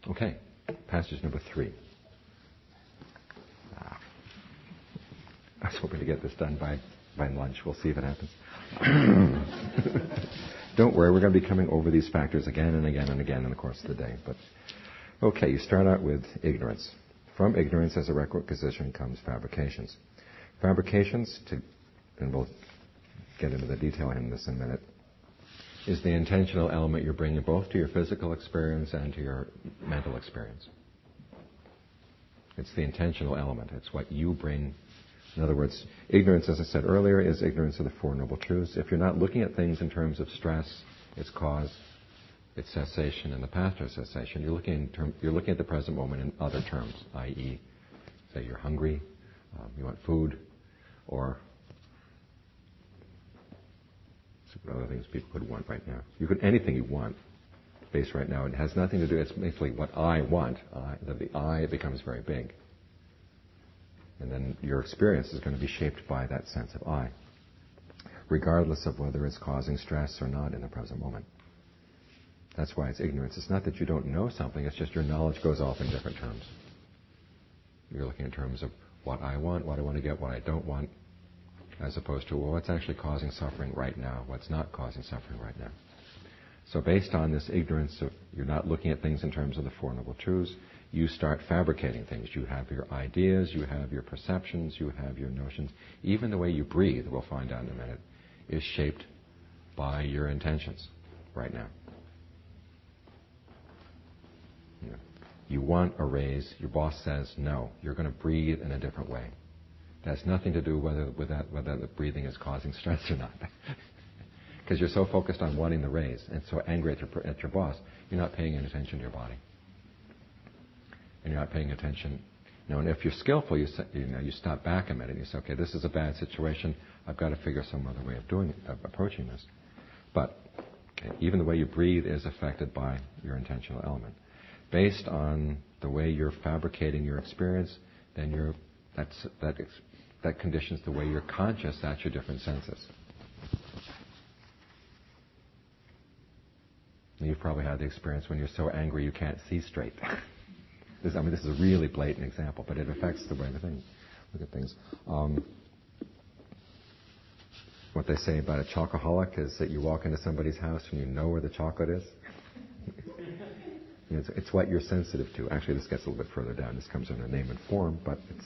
Okay, passage number 3. I was hoping to get this done by lunch. We'll see if it happens. Don't worry, we're going to be coming over these factors again and again and again in the course of the day. But okay, you start out with ignorance. From ignorance as a requisition comes fabrications. Fabrications, and we'll get into the detail in this in a minute, is the intentional element you're bringing both to your physical experience and to your mental experience. It's the intentional element. It's what you bring. In other words, ignorance, as I said earlier, is ignorance of the Four Noble Truths. If you're not looking at things in terms of stress, its cause, its cessation, and the path to cessation, you're looking at the present moment in other terms, i.e., say you're hungry, you want food, or what other things people could want right now. You could anything you want, based right now. It has nothing to do. It's basically what I want. The I becomes very big. And then your experience is going to be shaped by that sense of I, regardless of whether it's causing stress or not in the present moment. That's why it's ignorance. It's not that you don't know something, it's just your knowledge goes off in different terms. You're looking in terms of what I want to get, what I don't want, as opposed to, well, what's actually causing suffering right now, what's not causing suffering right now. So based on this ignorance, of you're not looking at things in terms of the Four Noble Truths, you start fabricating things. You have your ideas, you have your perceptions, you have your notions. Even the way you breathe, we'll find out in a minute, is shaped by your intentions right now. You want a raise, your boss says no. You're going to breathe in a different way. It has nothing to do whether the breathing is causing stress or not. Because you're so focused on wanting the raise and so angry at your boss, you're not paying any attention to your body. And you're not paying attention. And if you're skillful, you stop back a minute and you say, okay, this is a bad situation. I've got to figure some other way of approaching this. But even the way you breathe is affected by your intentional element. Based on the way you're fabricating your experience, then that conditions the way you're conscious at your different senses. You've probably had the experience when you're so angry you can't see straight. This is a really blatant example, but it affects the way we look at things. What they say about a chocoholic is that you walk into somebody's house and you know where the chocolate is. It's what you're sensitive to. Actually, this gets a little bit further down. This comes under name and form, but it's...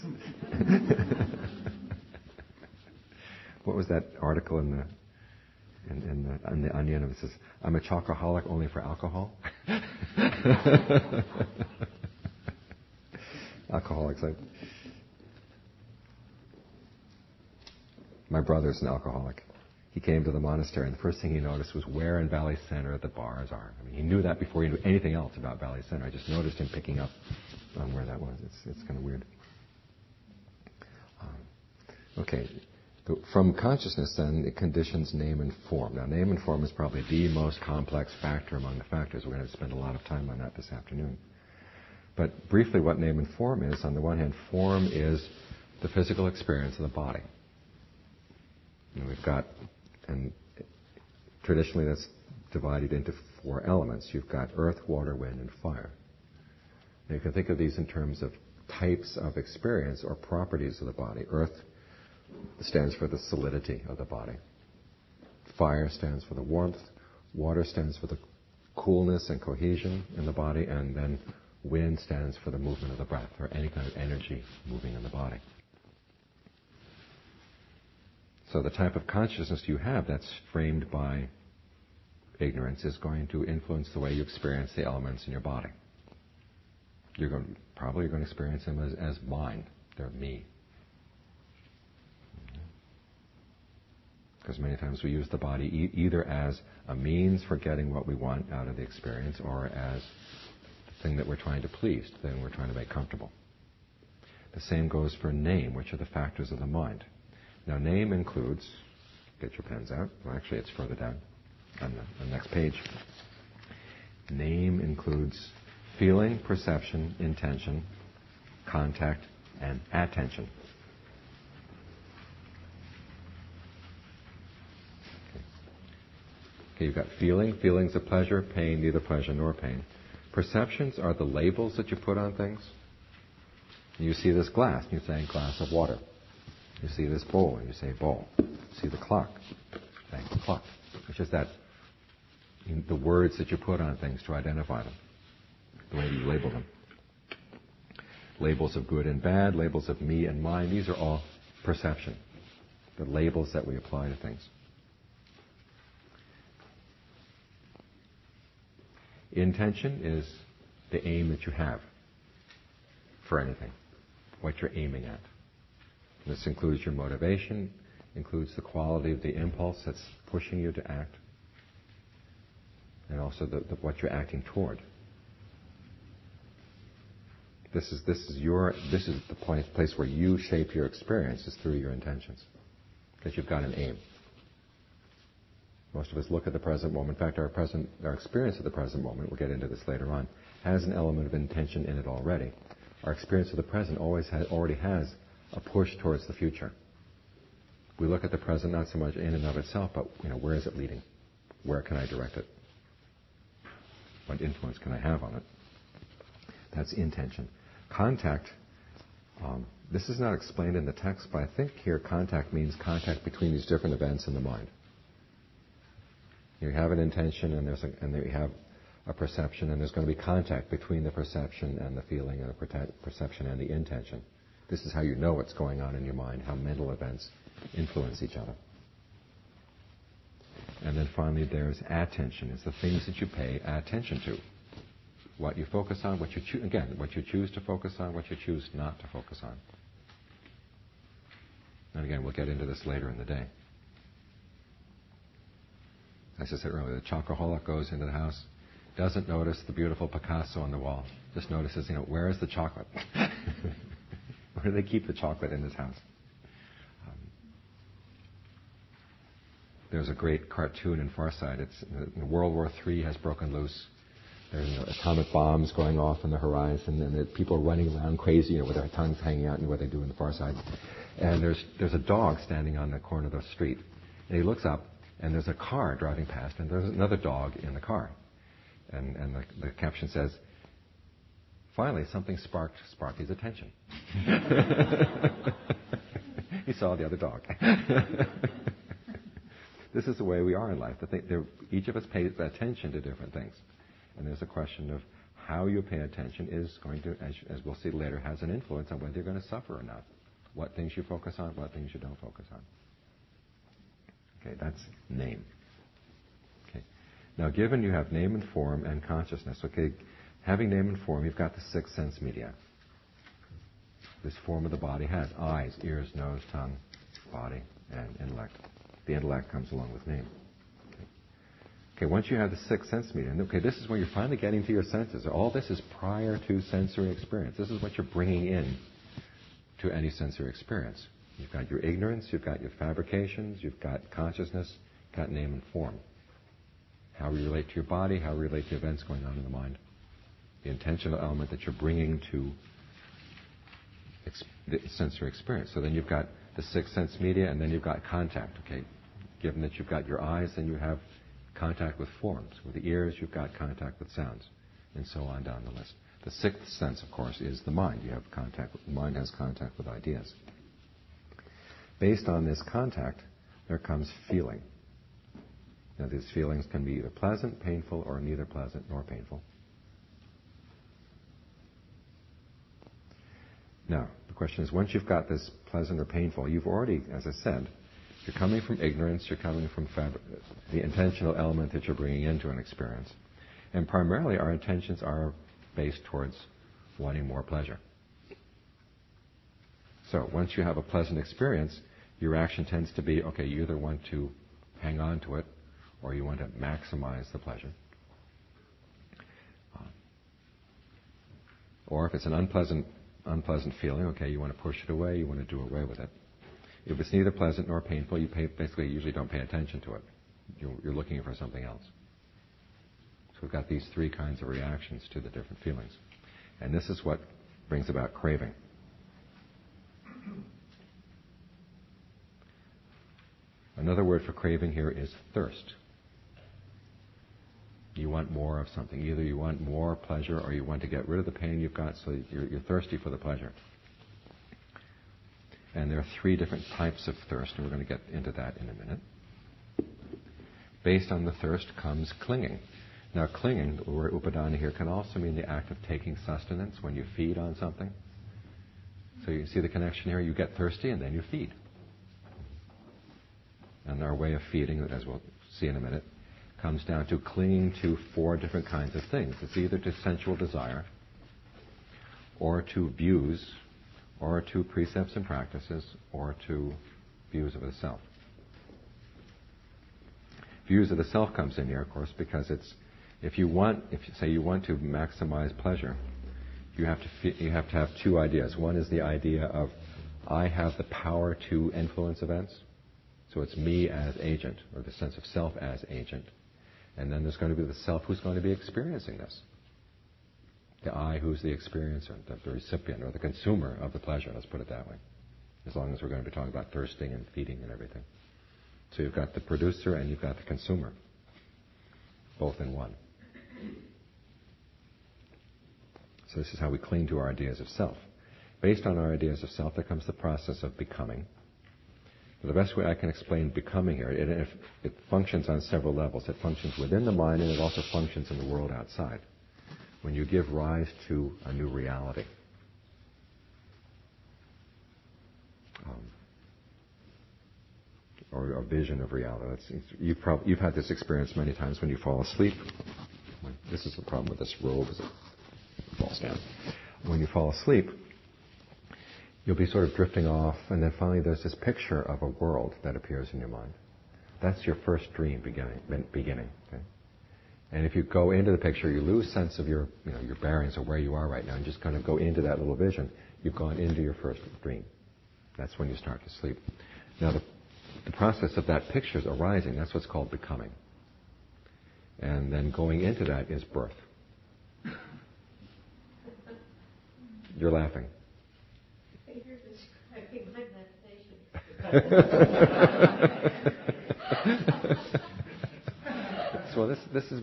What was that article in the Onion? It says, I'm a chocoholic only for alcohol. Alcoholics. My brother's an alcoholic. He came to the monastery, and the first thing he noticed was where in Valley Center the bars are. He knew that before he knew anything else about Valley Center. I just noticed him picking up on where that was. It's kind of weird. Okay. From consciousness, then, it conditions name and form. Now, name and form is probably the most complex factor among the factors. We're going to spend a lot of time on that this afternoon. But briefly, what name and form is, on the one hand, form is the physical experience of the body. And we've got, and traditionally that's divided into 4 elements. You've got earth, water, wind, and fire. Now you can think of these in terms of types of experience or properties of the body. Earth stands for the solidity of the body. Fire stands for the warmth. Water stands for the coolness and cohesion in the body. And then wind stands for the movement of the breath, or any kind of energy moving in the body. So the type of consciousness you have that's framed by ignorance is going to influence the way you experience the elements in your body. You're going to experience them as mine. They're me. Because many times we use the body either as a means for getting what we want out of the experience, or as the thing that we're trying to please, the thing we're trying to make comfortable. The same goes for name, which are the factors of the mind. Now, name includes, get your pens out. Well, actually, it's further down on the next page. Name includes feeling, perception, intention, contact, and attention. Okay, you've got feeling. Feelings of pleasure, pain, neither pleasure nor pain. Perceptions are the labels that you put on things. You see this glass, and you say glass of water. You see this bowl, and you say bowl. You see the clock, saying clock. It's just that the words that you put on things to identify them, the way you label them. Labels of good and bad, labels of me and mine, these are all perception. The labels that we apply to things. Intention is the aim that you have for anything, what you're aiming at. This includes your motivation, includes the quality of the impulse that's pushing you to act, and also what you're acting toward. This is the place where you shape your experiences through your intentions, because you've got an aim. Most of us look at the present moment. In fact, our experience of the present moment, we'll get into this later on, has an element of intention in it already. Our experience of the present already has a push towards the future. We look at the present not so much in and of itself, but where is it leading? Where can I direct it? What influence can I have on it? That's intention. Contact, this is not explained in the text, but I think here contact means contact between these different events in the mind. You have an intention, and then you have a perception, and there's going to be contact between the perception and the feeling, and the perception and the intention. This is how you know what's going on in your mind, how mental events influence each other. And then finally, there's attention. It's the things that you pay attention to. What you focus on, what you choose to focus on, what you choose not to focus on. And again, we'll get into this later in the day. As I said earlier, the chocoholic goes into the house, doesn't notice the beautiful Picasso on the wall, just notices, where is the chocolate? Where do they keep the chocolate in this house? There's a great cartoon in Farsight. It's World War III has broken loose. There's atomic bombs going off on the horizon, and people are running around crazy, with their tongues hanging out, and what they do in the Farsight. And there's a dog standing on the corner of the street, and he looks up, and there's a car driving past, and there's another dog in the car. And the caption says, finally, something sparked his attention. He saw the other dog. This is the way we are in life. Each of us pays attention to different things. And there's a question of how you pay attention is going to, as we'll see later, has an influence on whether you're going to suffer or not. What things you focus on, what things you don't focus on. Okay, that's name. Okay. Now, given you have name and form and consciousness, okay, having name and form, you've got the six sense media. This form of the body has eyes, ears, nose, tongue, body, and intellect. The intellect comes along with name. Okay, once you have the six sense media, this is where you're finally getting to your senses. All this is prior to sensory experience. This is what you're bringing in to any sensory experience. You've got your ignorance, you've got your fabrications, you've got consciousness, you've got name and form. How we relate to your body, how we relate to events going on in the mind. The intentional element that you're bringing to the sensory experience. So then you've got the six sense media, and then you've got contact. Okay, given that you've got your eyes, then you have contact with forms. With the ears, you've got contact with sounds, and so on down the list. The sixth sense, of course, is the mind. The mind has contact with ideas. Based on this contact, there comes feeling. Now, these feelings can be either pleasant, painful, or neither pleasant nor painful. Now, the question is, once you've got this pleasant or painful, you've already, as I said, you're coming from ignorance, you're coming from the intentional element that you're bringing into an experience. And primarily, our intentions are based towards wanting more pleasure. So once you have a pleasant experience, your reaction tends to be, okay, you either want to hang on to it or you want to maximize the pleasure. Or if it's an unpleasant feeling, okay, you want to push it away, you want to do away with it. If it's neither pleasant nor painful, you basically usually don't pay attention to it. You're looking for something else. So we've got these three kinds of reactions to the different feelings. And this is what brings about craving. Another word for craving here is thirst. You want more of something. Either you want more pleasure or you want to get rid of the pain you've got, so you're thirsty for the pleasure. And there are 3 different types of thirst, and we're going to get into that in a minute. Based on the thirst comes clinging. Now clinging, the word upadana here, can also mean the act of taking sustenance when you feed on something. So you see the connection here, you get thirsty and then you feed. And our way of feeding, as we'll see in a minute, comes down to clinging to 4 different kinds of things. It's either to sensual desire, or to views, or to precepts and practices, or to views of the self. Views of the self comes in here, of course, because if you say you want to maximize pleasure, you have to have 2 ideas. One is the idea of I have the power to influence events. So it's me as agent, or the sense of self as agent. And then there's going to be the self who's going to be experiencing this. The I who's the experiencer, the recipient, or the consumer of the pleasure, let's put it that way. As long as we're going to be talking about thirsting and feeding and everything. So you've got the producer and you've got the consumer, both in one. So this is how we cling to our ideas of self. Based on our ideas of self, there comes the process of becoming. The best way I can explain becoming here, it functions on several levels. It functions within the mind, and it also functions in the world outside. When you give rise to a new reality. Or a vision of reality. You've had this experience many times when you fall asleep. This is the problem with this robe, as it falls down. When you fall asleep, you'll be sort of drifting off, and then finally there's this picture of a world that appears in your mind. That's your first dream beginning. Okay? And if you go into the picture, you lose sense of your bearings or where you are right now, and just kind of go into that little vision. You've gone into your first dream. That's when you start to sleep. Now, the process of that picture's arising, that's what's called becoming. And then going into that is birth. You're laughing. You're describing my meditation. So this is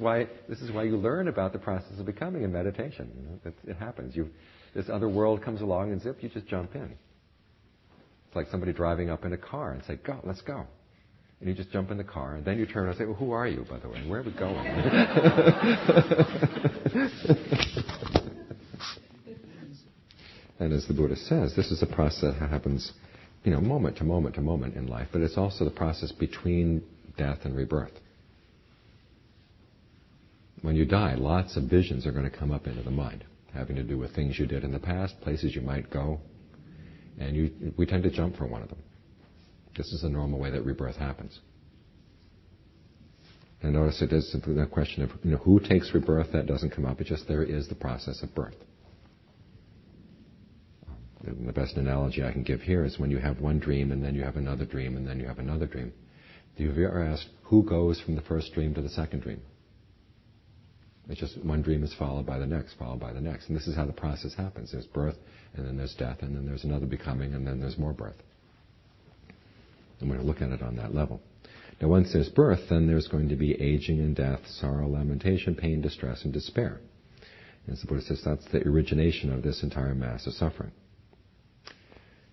why you learn about the process of becoming in meditation. It happens. This other world comes along and zip, you just jump in. It's like somebody driving up in a car and say, "Go, let's go." And you just jump in the car, and then you turn and say, "Well, who are you, by the way? Where are we going?" And as the Buddha says, this is a process that happens, moment to moment to moment in life, but it's also the process between death and rebirth. When you die, lots of visions are going to come up into the mind, having to do with things you did in the past, places you might go, and we tend to jump for one of them. This is the normal way that rebirth happens. And notice it is the question of who takes rebirth. That doesn't come up. It's just there is the process of birth. The best analogy I can give here is when you have one dream and then you have another dream and then you have another dream. Have you ever asked who goes from the first dream to the second dream? It's just one dream is followed by the next, followed by the next. And this is how the process happens. There's birth, and then there's death, and then there's another becoming, and then there's more birth. And we're going to look at it on that level. Now, once there's birth, then there's going to be aging and death, sorrow, lamentation, pain, distress, and despair. And as the Buddha says, that's the origination of this entire mass of suffering.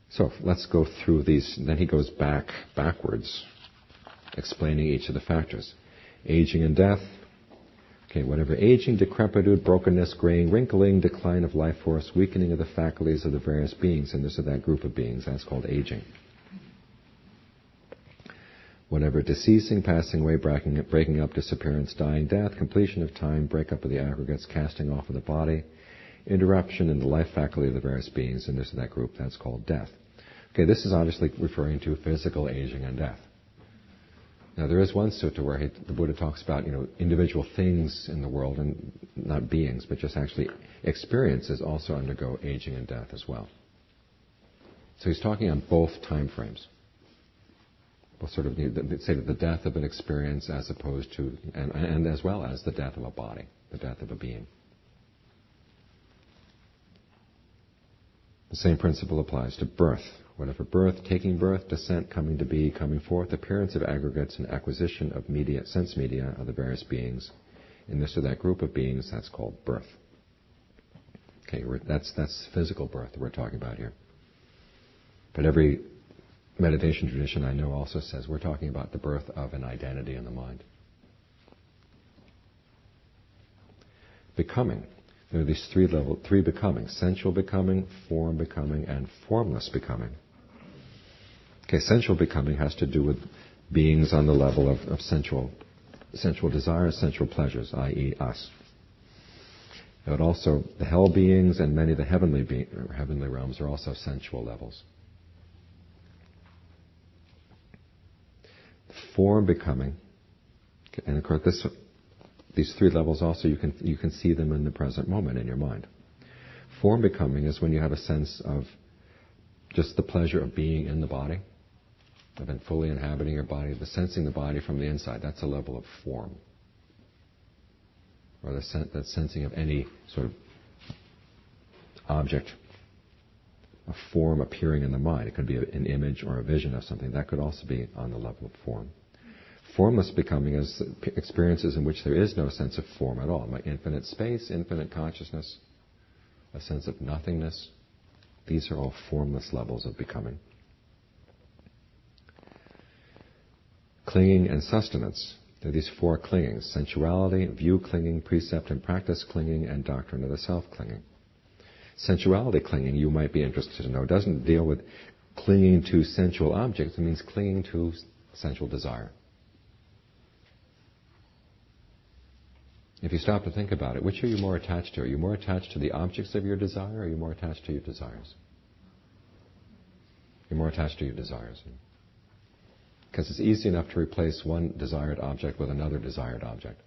So let's go through these. Then he goes backwards, explaining each of the factors. Aging and death. Okay, whatever aging, decrepitude, brokenness, graying, wrinkling, decline of life force, weakening of the faculties of the various beings, and this is that group of beings, that's called aging. Whatever deceasing, passing away, breaking up, disappearance, dying, death, completion of time, breakup of the aggregates, casting off of the body, interruption in the life faculty of the various beings, and this is that group, that's called death. Okay, this is obviously referring to physical aging and death. Now, there is one sutta where the Buddha talks about, individual things in the world, and not beings, but just actually experiences also undergo aging and death as well. So he's talking on both time frames. Both sort of say that the death of an experience as opposed to, and as well as the death of a body, the death of a being. The same principle applies to birth. Whatever birth, taking birth, descent, coming to be, coming forth, appearance of aggregates, and acquisition of sense media of the various beings, in this or that group of beings, that's called birth. Okay, that's physical birth that we're talking about here. But every meditation tradition I know also says we're talking about the birth of an identity in the mind. Becoming. There are these three becomings: sensual becoming, form becoming, and formless becoming. Okay, sensual becoming has to do with beings on the level of sensual desires, sensual pleasures, i.e. us. But also the hell beings and many of the heavenly realms are also sensual levels. Form becoming, and of course these three levels also you can see them in the present moment in your mind. Form becoming is when you have a sense of just the pleasure of being in the body, of fully inhabiting your body, the sensing the body from the inside. That's a level of form. Or that sensing of any sort of object, a form appearing in the mind. It could be an image or a vision of something. That could also be on the level of form. Formless becoming is experiences in which there is no sense of form at all. Like infinite space, infinite consciousness, a sense of nothingness. These are all formless levels of becoming. Clinging and sustenance. There are these four clingings: sensuality, view clinging, precept and practice clinging, and doctrine of the self clinging. Sensuality clinging, you might be interested to know, doesn't deal with clinging to sensual objects. It means clinging to sensual desire. If you stop to think about it, which are you more attached to? Are you more attached to the objects of your desire, or are you more attached to your desires? You're more attached to your desires. Because it's easy enough to replace one desired object with another desired object.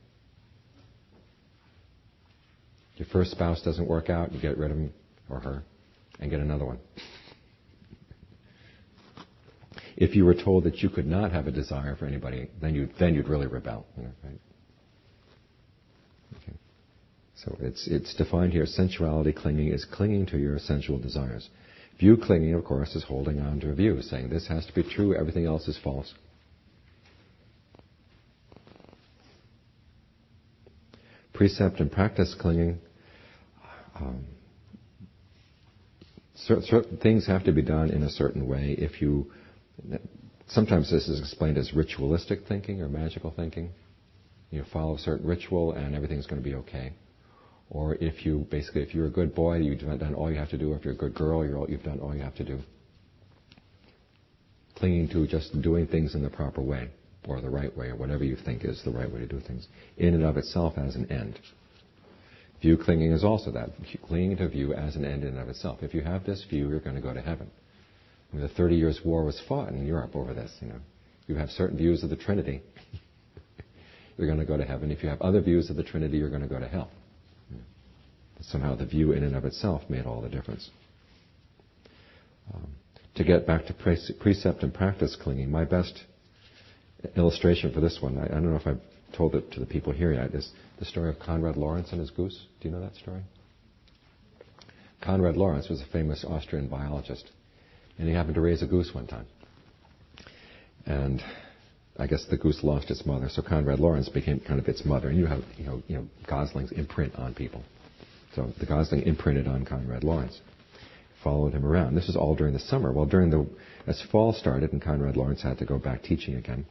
Your first spouse doesn't work out, you get rid of him or her and get another one. If you were told that you could not have a desire for anybody, then you'd really rebel, right? Okay. So it's defined here. Sensuality clinging is clinging to your sensual desires. View clinging, of course, is holding on to a view, saying this has to be true, everything else is false. Precept and practice clinging. Certain things have to be done in a certain way. Sometimes this is explained as ritualistic thinking or magical thinking. You follow a certain ritual and everything's going to be okay. Or if you're a good boy, you've done all you have to do. If you're a good girl, you've done all you have to do. Clinging to just doing things in the proper way, or the right way, or whatever you think is the right way to do things, in and of itself as an end. View clinging is also that, clinging to view as an end in and of itself. If you have this view, you're going to go to heaven. I mean, the 30 Years' War was fought in Europe over this. You have certain views of the Trinity, you're going to go to heaven. If you have other views of the Trinity, you're going to go to hell. Somehow the view in and of itself made all the difference. To get back to precept and practice clinging, my best illustration for this one, I don't know if I've told it to the people here yet, is the story of Konrad Lorenz and his goose. Do you know that story? Konrad Lorenz was a famous Austrian biologist, and he happened to raise a goose one time. And I guess the goose lost its mother, so Konrad Lorenz became kind of its mother. And you have, goslings imprint on people. So the gosling imprinted on Konrad Lorenz, followed him around. This was all during the summer. Well, as fall started and Konrad Lorenz had to go back teaching again,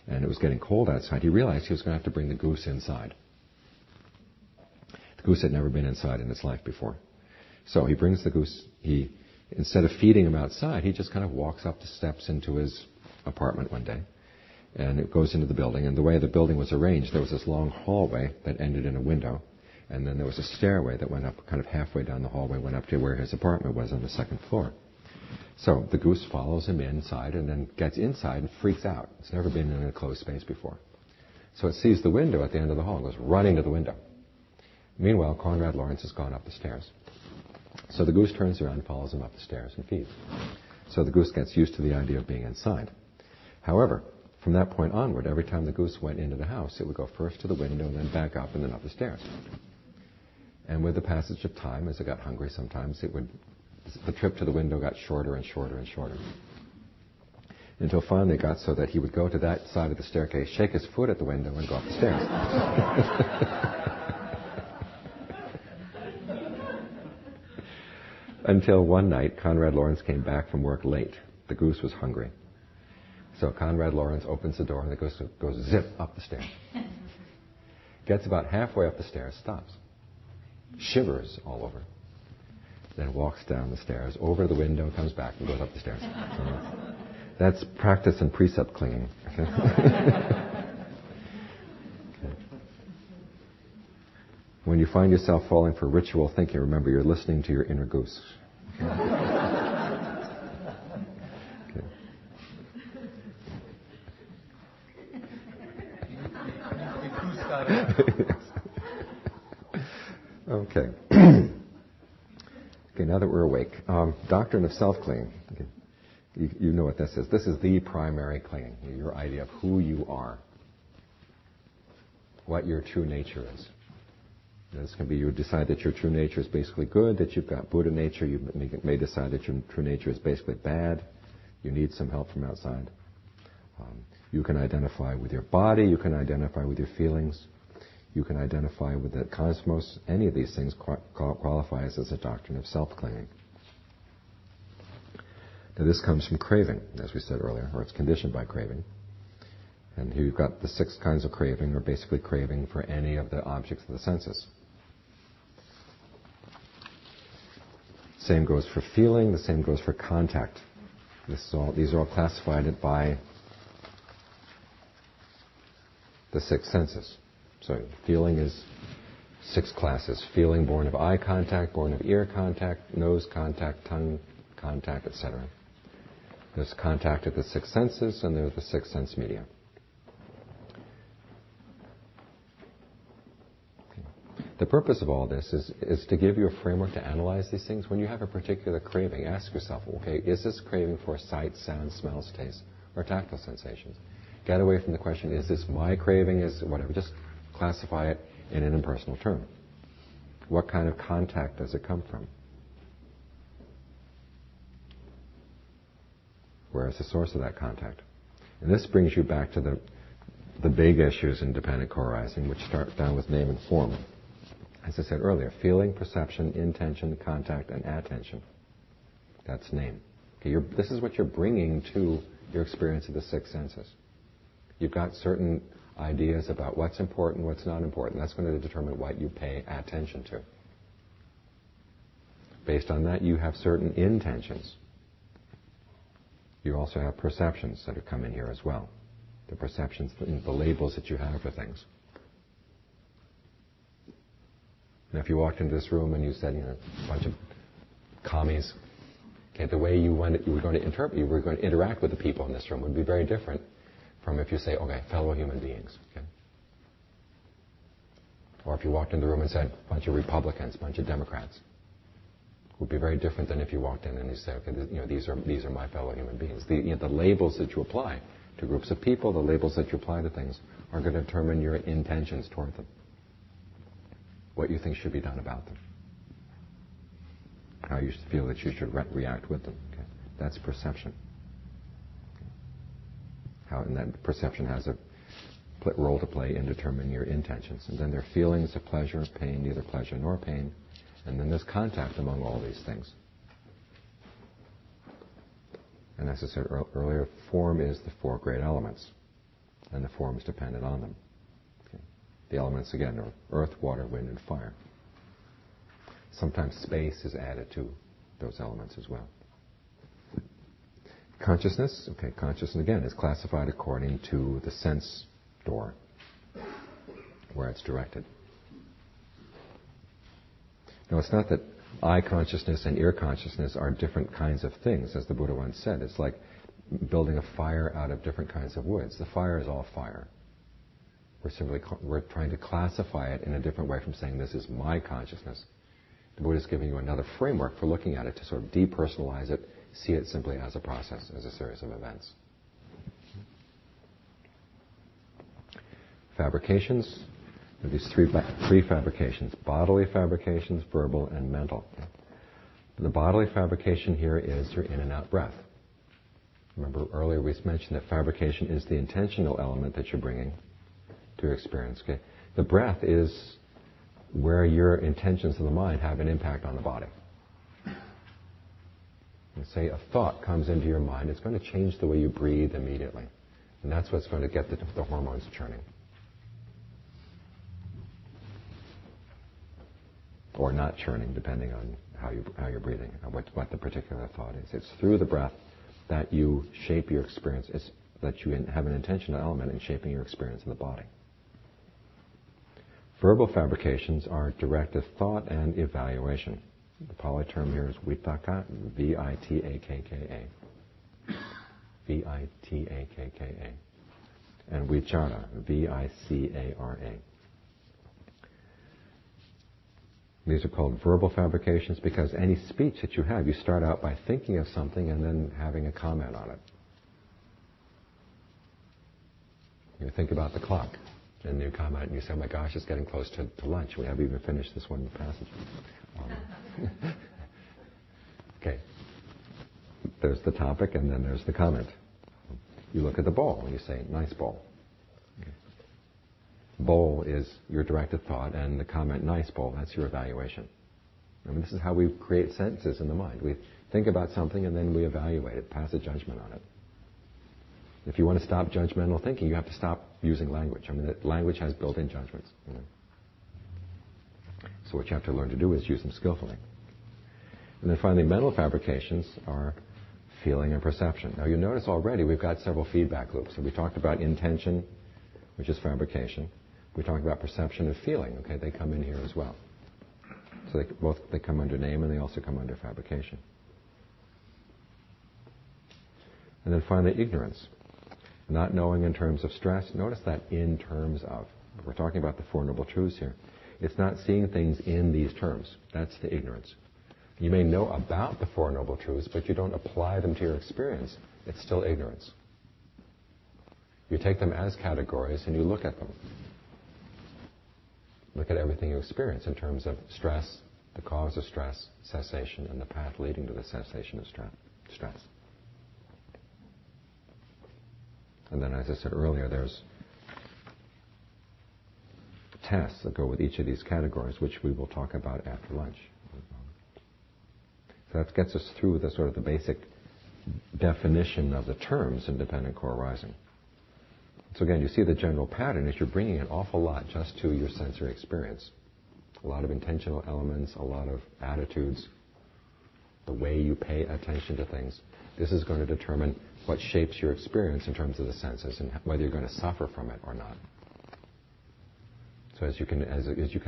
and it was getting cold outside, he realized he was going to have to bring the goose inside. The goose had never been inside in its life before. So he brings the goose, instead of feeding him outside, he just kind of walks up the steps into his apartment one day, and it goes into the building. And the way the building was arranged, there was this long hallway that ended in a window, and then there was a stairway that went up, kind of halfway down the hallway, went up to where his apartment was on the second floor. So the goose follows him inside and then gets inside and freaks out. It's never been in a closed space before. So it sees the window at the end of the hall and goes running to the window. Meanwhile, Konrad Lorenz has gone up the stairs. So the goose turns around and follows him up the stairs and feeds. So the goose gets used to the idea of being inside. However, from that point onward, every time the goose went into the house, it would go first to the window and then back up and then up the stairs. And with the passage of time, as it got hungry sometimes, the trip to the window got shorter and shorter and shorter. Until finally it got so that he would go to that side of the staircase, shake his foot at the window, and go up the stairs. Until one night, Conrad Lawrence came back from work late. The goose was hungry. So Conrad Lawrence opens the door and the goose goes zip up the stairs. Gets about halfway up the stairs, stops. Shivers all over. Then walks down the stairs, over to the window, comes back and goes up the stairs. So that's practice and precept clinging. When you find yourself falling for ritual thinking, remember you're listening to your inner goose. Okay. Okay, now that we're awake. Doctrine of self-clinging. Okay. You know what this is. This is the primary clinging. Your idea of who you are. What your true nature is. This can be you decide that your true nature is basically good, that you've got Buddha nature. You may decide that your true nature is basically bad. You need some help from outside. You can identify with your body. You can identify with your feelings. You can identify with the cosmos. Any of these things qualifies as a doctrine of self-clinging. Now this comes from craving, as we said earlier, or it's conditioned by craving. And here you've got the 6 kinds of craving, or basically craving for any of the objects of the senses. Same goes for feeling, the same goes for contact. These are all classified by the 6 senses. So feeling is 6 classes. Feeling born of eye contact, born of ear contact, nose contact, tongue contact, etc. There's contact at the 6 senses, and there's the 6 sense media. The purpose of all this is to give you a framework to analyze these things. When you have a particular craving, ask yourself, okay, is this craving for sight, sound, smells, taste, or tactile sensations? Get away from the question, is this my craving, is whatever. Just classify it in an impersonal term. What kind of contact does it come from? Where is the source of that contact? And this brings you back to the big issues in dependent co-arising, which start down with name and form. As I said earlier, feeling, perception, intention, contact, and attention. That's name. Okay, this is what you're bringing to your experience of the 6 senses. You've got certain ideas about what's important, what's not important. That's going to determine what you pay attention to. Based on that, you have certain intentions. You also have perceptions that have come in here as well. The perceptions, the labels that you have for things. And if you walked into this room and you said, a bunch of commies, okay, the way you were going to interact with the people in this room would be very different from if you say, okay, fellow human beings. Okay? Or if you walked in the room and said, a bunch of Republicans, a bunch of Democrats. It would be very different than if you walked in and you said, okay, these are my fellow human beings. The labels that you apply to groups of people, the labels that you apply to things, are going to determine your intentions toward them. What you think should be done about them. How you feel that you should react with them. Okay? That's perception. And that perception has a role to play in determining your intentions. And then there are feelings of pleasure, pain, neither pleasure nor pain. And then there's contact among all these things. And as I said earlier, form is the 4 great elements. And the form is dependent on them. Okay. The elements, again, are earth, water, wind, and fire. Sometimes space is added to those elements as well. Consciousness, consciousness again is classified according to the sense door, where it's directed. Now, it's not that eye consciousness and ear consciousness are different kinds of things, as the Buddha once said. It's like building a fire out of different kinds of woods. The fire is all fire. We're trying to classify it in a different way from saying this is my consciousness. The Buddha is giving you another framework for looking at it to sort of depersonalize it. See it simply as a process, as a series of events. Fabrications. There are these three fabrications: bodily fabrications, verbal, and mental. The bodily fabrication here is your in and out breath. Remember earlier we mentioned that fabrication is the intentional element that you're bringing to your experience. Okay? The breath is where your intentions of the mind have an impact on the body. And say a thought comes into your mind, it's going to change the way you breathe immediately. And that's what's going to get the hormones churning. Or not churning, depending on how you're breathing, what the particular thought is. It's through the breath that you shape your experience. It's that you have an intentional element in shaping your experience in the body. Verbal fabrications are directed thought and evaluation. The Pali term here is vitakka, V-I-T-A-K-K-A. V-I-T-A-K-K-A. And vichara, V-I-C-A-R-A. These are called verbal fabrications because any speech that you have, you start out by thinking of something and then having a comment on it. You think about the clock, and you comment and you say, oh my gosh, it's getting close to lunch. We haven't even finished this one passage. Okay. There's the topic and then there's the comment. You look at the bowl and you say, nice bowl. Okay. Bowl is your directed thought, and the comment, nice bowl, that's your evaluation. I mean, this is how we create sentences in the mind. We think about something and then we evaluate it, pass a judgment on it. If you want to stop judgmental thinking, you have to stop using language. I mean, language has built-in judgments. You know? So what you have to learn to do is use them skillfully. And then finally, mental fabrications are feeling and perception. Now you notice already we've got several feedback loops. So we talked about intention, which is fabrication. We talked about perception and feeling. Okay, they come in here as well. So they come under name and they also come under fabrication. And then finally, ignorance. Not knowing in terms of stress. Notice that in terms of. We're talking about the Four Noble Truths here. It's not seeing things in these terms. That's the ignorance. You may know about the Four Noble Truths, but you don't apply them to your experience. It's still ignorance. You take them as categories and you look at them. Look at everything you experience in terms of stress, the cause of stress, cessation, and the path leading to the cessation of stress. And then, as I said earlier, there's tests that go with each of these categories, which we will talk about after lunch. So that gets us through the sort of the basic definition of the terms independent core arising. So again, you see the general pattern is you're bringing an awful lot just to your sensory experience. A lot of intentional elements, a lot of attitudes, the way you pay attention to things. This is going to determine what shapes your experience in terms of the senses and whether you're going to suffer from it or not. So as you can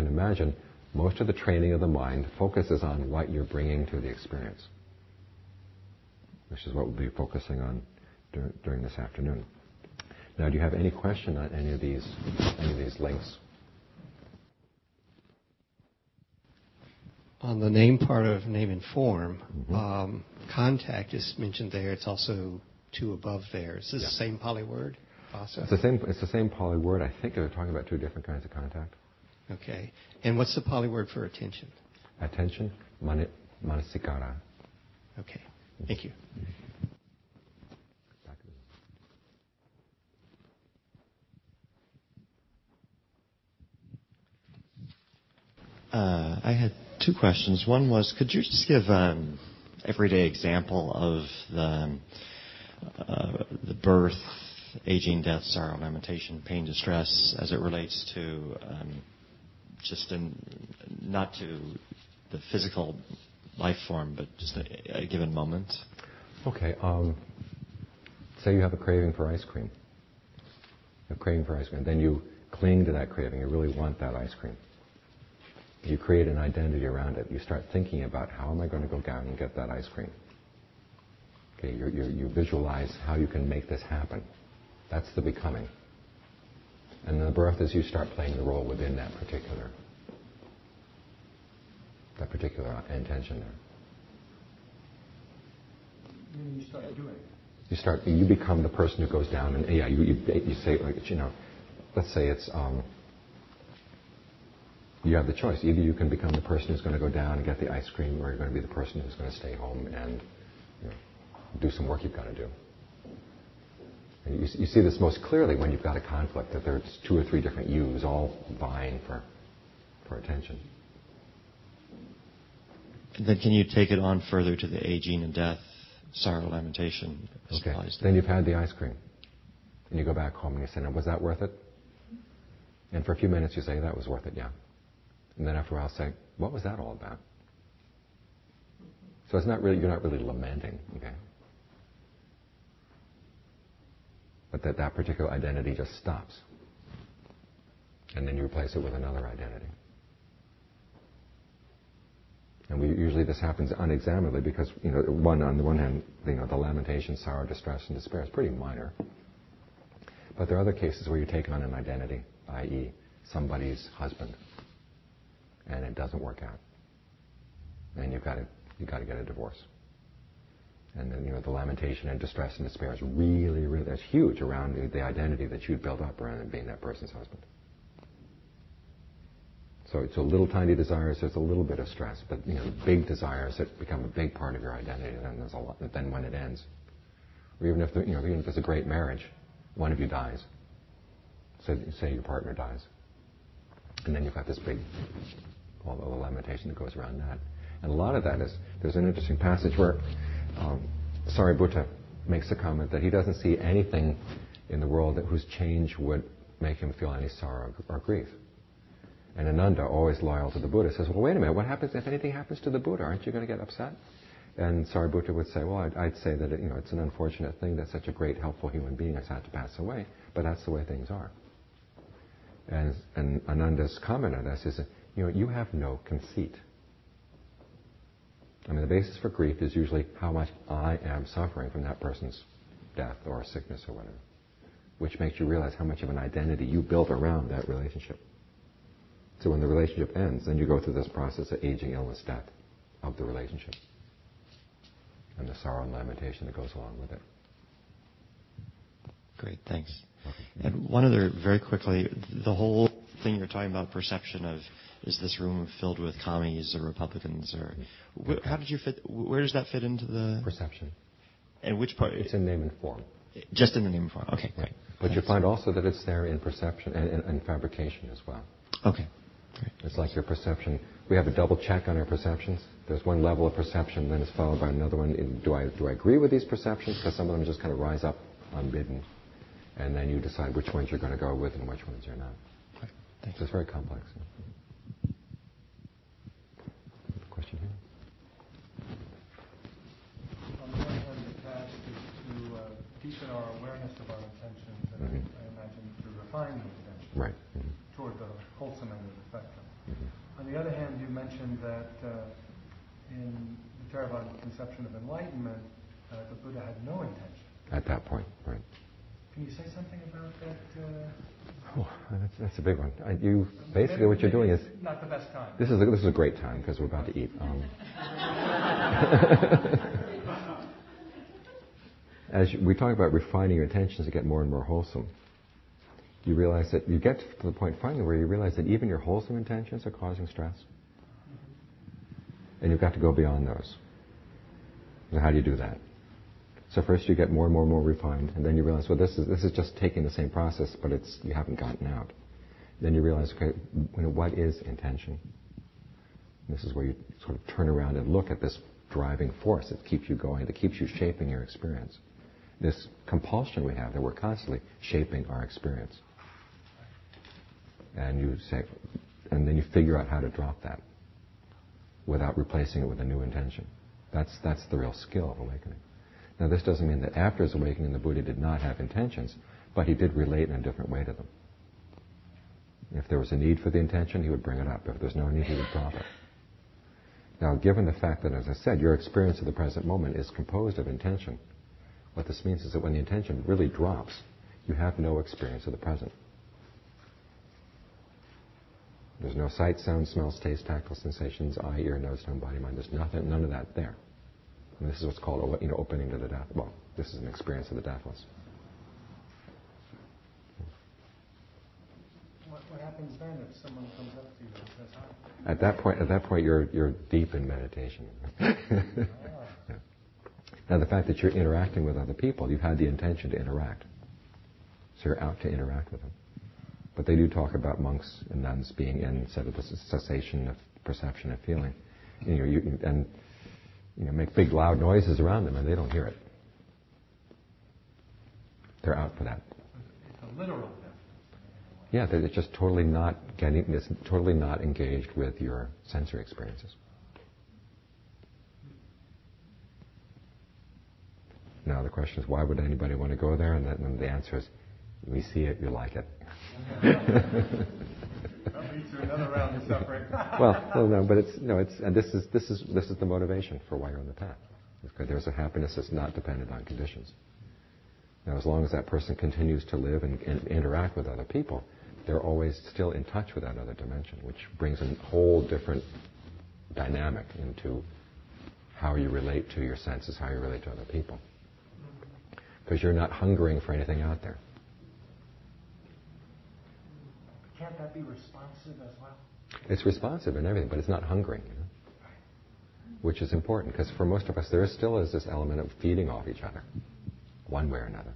imagine, most of the training of the mind focuses on what you're bringing to the experience, which is what we'll be focusing on during this afternoon. Now, do you have any question on any of these links? On the name part of name and form, contact is mentioned there. It's also two above there. Is this the same Pali word? Also? It's the same Pali word. I think they're talking about two different kinds of contact. Okay. And what's the Pali word for attention? Attention, manasikara. Okay. Thank you. I had two questions. One was, could you just give an everyday example of the birth, aging, death, sorrow, lamentation, pain, distress, as it relates to not to the physical life form, but just a given moment? Okay. Say you have a craving for ice cream. A craving for ice cream. Then you cling to that craving. You really want that ice cream. You create an identity around it. You start thinking about how am I going to go down and get that ice cream. Okay, you visualize how you can make this happen. That's the becoming. And then the birth is you start playing the role within that particular intention there. And you start doing it. You become the person who goes down and you say, let's say it's you have the choice. Either you can become the person who's going to go down and get the ice cream, or you're going to be the person who's going to stay home and do some work you've got to do. And you see this most clearly when you've got a conflict, that there's 2 or 3 different yous all vying for attention. And then can you take it on further to the aging and death, sorrow, lamentation? Okay. Then you've had the ice cream. And you go back home and you say, now, was that worth it? And for a few minutes you say, that was worth it, yeah. And then after a while say, what was that all about? So you're not really lamenting, okay? But that particular identity just stops. And then you replace it with another identity. And usually this happens unexaminedly because, on the one hand, the lamentation, sorrow, distress, and despair is pretty minor. But there are other cases where you take on an identity, i.e., somebody's husband, and it doesn't work out. And you've got to get a divorce. And then, the lamentation and distress and despair is really, really, that's huge around the identity that you'd built up around being that person's husband. So it's a little tiny desires, there's a little bit of stress, but, big desires that become a big part of your identity, then there's a lot, then when it ends. Or even if there's a great marriage, one of you dies. So say your partner dies. And then you've got this big, all the lamentation that goes around that. And a lot of that is, there's an interesting passage where Sariputta makes a comment that he doesn't see anything in the world whose change would make him feel any sorrow or grief. And Ananda, always loyal to the Buddha, says, well, wait a minute, what happens if anything happens to the Buddha? Aren't you going to get upset? And Sariputta would say, well, I'd say that it's an unfortunate thing that such a great, helpful human being has had to pass away, but that's the way things are. And Ananda's comment on this is, you have no conceit. I mean, the basis for grief is usually how much I am suffering from that person's death or sickness or whatever, which makes you realize how much of an identity you built around that relationship. So when the relationship ends, then you go through this process of aging, illness, death of the relationship, and the sorrow and lamentation that goes along with it. Great, thanks. And one other, very quickly, the whole thing you're talking about, perception of, is this room filled with commies or Republicans, or how did you fit? Where does that fit into the perception? And which part? It's in name and form. Just in the name and form. Okay, great. But you find also that it's there in perception and fabrication as well. Okay. Great. It's like your perception. We have a double check on our perceptions. There's one level of perception, then it's followed by another one. Do I agree with these perceptions? Because some of them just kind of rise up unbidden. And then you decide which ones you're going to go with and which ones you're not. Okay. Thanks. So it's very complex. Question here? On the one hand, the task is to deepen our awareness of our intentions, and I imagine to refine the intentions. Right. Toward the wholesome end of the spectrum. On the other hand, you mentioned that in the Theravada conception of enlightenment, the Buddha had no intention. At that point, right. Can you say something about that? Oh, that's a big one. Basically what you're doing is... Not the best time. This is a great time because we're about to eat. As we talk about refining your intentions to get more and more wholesome, you realize that you get to the point finally where you realize that even your wholesome intentions are causing stress. And you've got to go beyond those. Now, how do you do that? So first you get more and more refined, and then you realize, well, this is just taking the same process, but you haven't gotten out. Then you realize, okay, what is intention? And this is where you sort of turn around and look at this driving force that keeps you going, that keeps you shaping your experience. This compulsion we have that we're constantly shaping our experience. And you say, and then you figure out how to drop that without replacing it with a new intention. That's the real skill of awakening. Now, this doesn't mean that after his awakening, the Buddha did not have intentions, but he did relate in a different way to them. If there was a need for the intention, he would bring it up. If there's no need, he would drop it. Now, given the fact that, as I said, your experience of the present moment is composed of intention, what this means is that when the intention really drops, you have no experience of the present. There's no sight, sound, smells, taste, tactile sensations, eye, ear, nose, tongue, body, mind. There's none of that there. And this is what's called, opening to the death. Well, this is an experience of the deathless. What happens then if someone comes up to you and says hi? At that point, you're deep in meditation. Yeah. Now, the fact that you're interacting with other people, you've had the intention to interact. So you're out to interact with them. But they do talk about monks and nuns being in instead of the cessation of perception and feeling. Make big loud noises around them and they don't hear it. They're out for that. It's a literal deafness. Yeah, they're just totally not engaged with your sensory experiences. Now the question is, why would anybody want to go there? And the answer is, we see it, you like it. That leads to another round of suffering. And this is the motivation for why you're on the path. Because there's a happiness that's not dependent on conditions. Now, as long as that person continues to live and interact with other people, they're always still in touch with that other dimension, which brings a whole different dynamic into how you relate to your senses, how you relate to other people. Because you're not hungering for anything out there. Can't that be responsive as well? It's responsive and everything, but it's not hungering, which is important, because for most of us, there still is this element of feeding off each other, one way or another.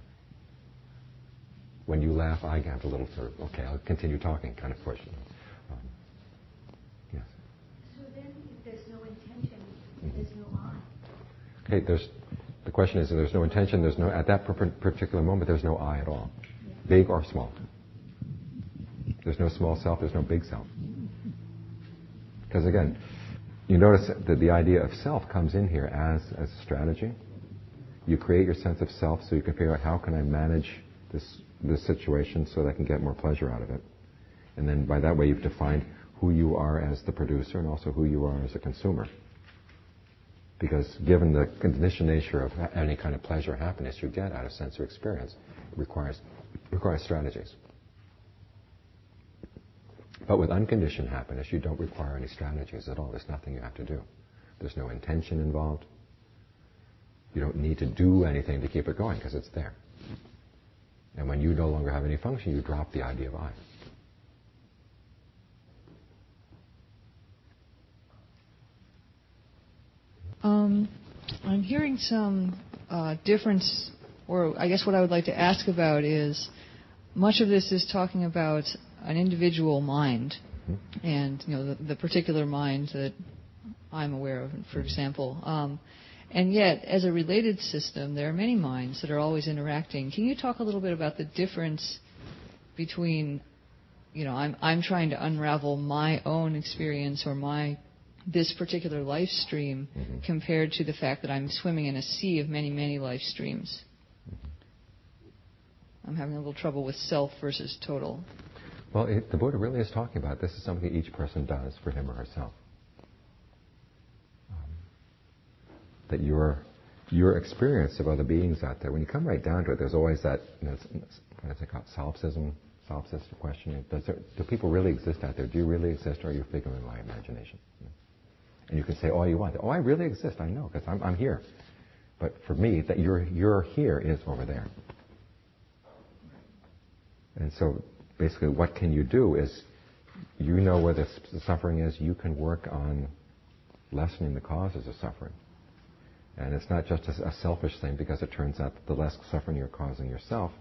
When you laugh, I have a little sort of, okay, I'll continue talking kind of push. Yes. So then, if there's no intention, there's no I. Okay, the question is, if there's no intention, at that particular moment, there's no I at all, big or small. There's no small self, there's no big self. Because again, you notice that the idea of self comes in here as a strategy. You create your sense of self so you can figure out how can I manage this situation so that I can get more pleasure out of it. And then by that way you've defined who you are as the producer and also who you are as a consumer. Because given the conditioned nature of any kind of pleasure or happiness you get out of sensory experience, it requires strategies. But with unconditioned happiness, you don't require any strategies at all. There's nothing you have to do. There's no intention involved. You don't need to do anything to keep it going because it's there. And when you no longer have any function, you drop the idea of I. I'm hearing some difference, or I guess what I would like to ask about is, much of this is talking about an individual mind, and the particular mind that I'm aware of, for example. And yet, as a related system, there are many minds that are always interacting. Can you talk a little bit about the difference between, I'm trying to unravel my own experience or this particular life stream compared to the fact that I'm swimming in a sea of many, many life streams? I'm having a little trouble with self versus total. Well, the Buddha really is talking about this is something each person does for him or herself. That your experience of other beings out there, when you come right down to it, there's always that, what is it called, solipsism question. Do people really exist out there? Do you really exist, or are you a figment of my imagination? And you can say all you want. Oh, I really exist. I know, because I'm here. But for me, that you're here is over there. And so basically what can you do is, where the suffering is, you can work on lessening the causes of suffering. And it's not just a selfish thing, because it turns out that the less suffering you're causing yourself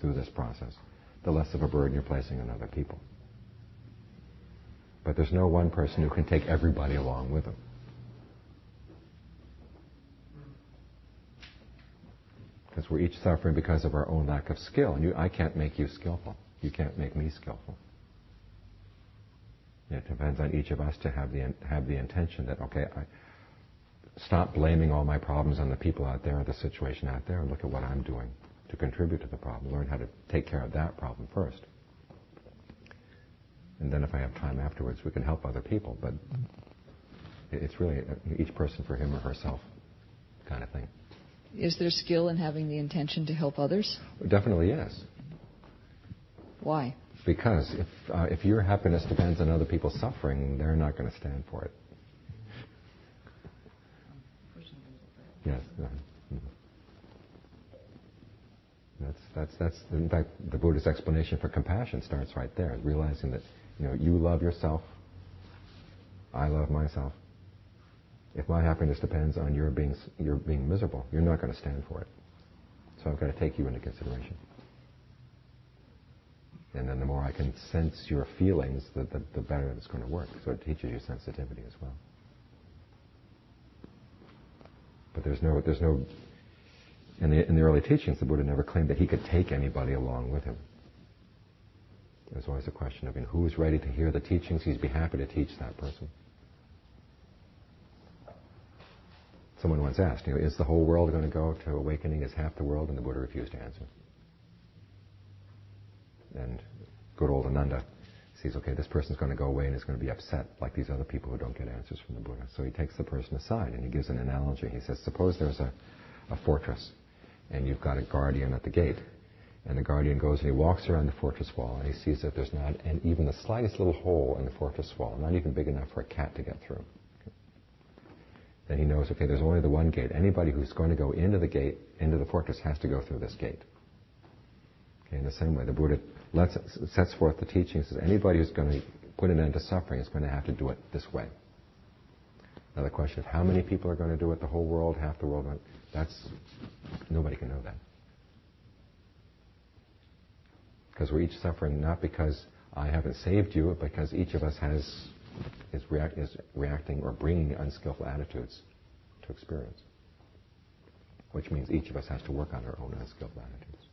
through this process, the less of a burden you're placing on other people. But there's no one person who can take everybody along with them. Because we're each suffering because of our own lack of skill. And I can't make you skillful. You can't make me skillful. It depends on each of us to have the intention that, okay, I stop blaming all my problems on the people out there or the situation out there, and look at what I'm doing to contribute to the problem. Learn how to take care of that problem first. And then if I have time afterwards, we can help other people. But it's really each person for him or herself kind of thing. Is there skill in having the intention to help others? Definitely yes. Why? Because if your happiness depends on other people's suffering, they're not going to stand for it. Yes. That's in fact the Buddha's explanation for compassion starts right there, realizing that you love yourself, I love myself. If my happiness depends on your being miserable, you're not going to stand for it. So I've got to take you into consideration. And then the more I can sense your feelings, the better it's going to work. So it teaches you sensitivity as well. But there's no in the early teachings, the Buddha never claimed that he could take anybody along with him. There's always a question of, who's ready to hear the teachings? He'd be happy to teach that person. Someone once asked, is the whole world going to go to awakening? Is half the world? And the Buddha refused to answer. And good old Ananda sees, okay, this person's going to go away and is going to be upset like these other people who don't get answers from the Buddha. So he takes the person aside and he gives an analogy. He says, suppose there's a fortress and you've got a guardian at the gate. And the guardian goes and he walks around the fortress wall and he sees that there's not even the slightest little hole in the fortress wall, not even big enough for a cat to get through. Okay. Then he knows, okay, there's only the one gate. Anybody who's going to go into the gate, into the fortress, has to go through this gate. Okay, in the same way, the Buddha sets forth the teachings that anybody who's going to put an end to suffering is going to have to do it this way. Now the question of how many people are going to do it, the whole world, half the world, nobody can know that. Because we're each suffering not because I haven't saved you, but because each of us is reacting or bringing unskillful attitudes to experience. Which means each of us has to work on our own unskillful attitudes.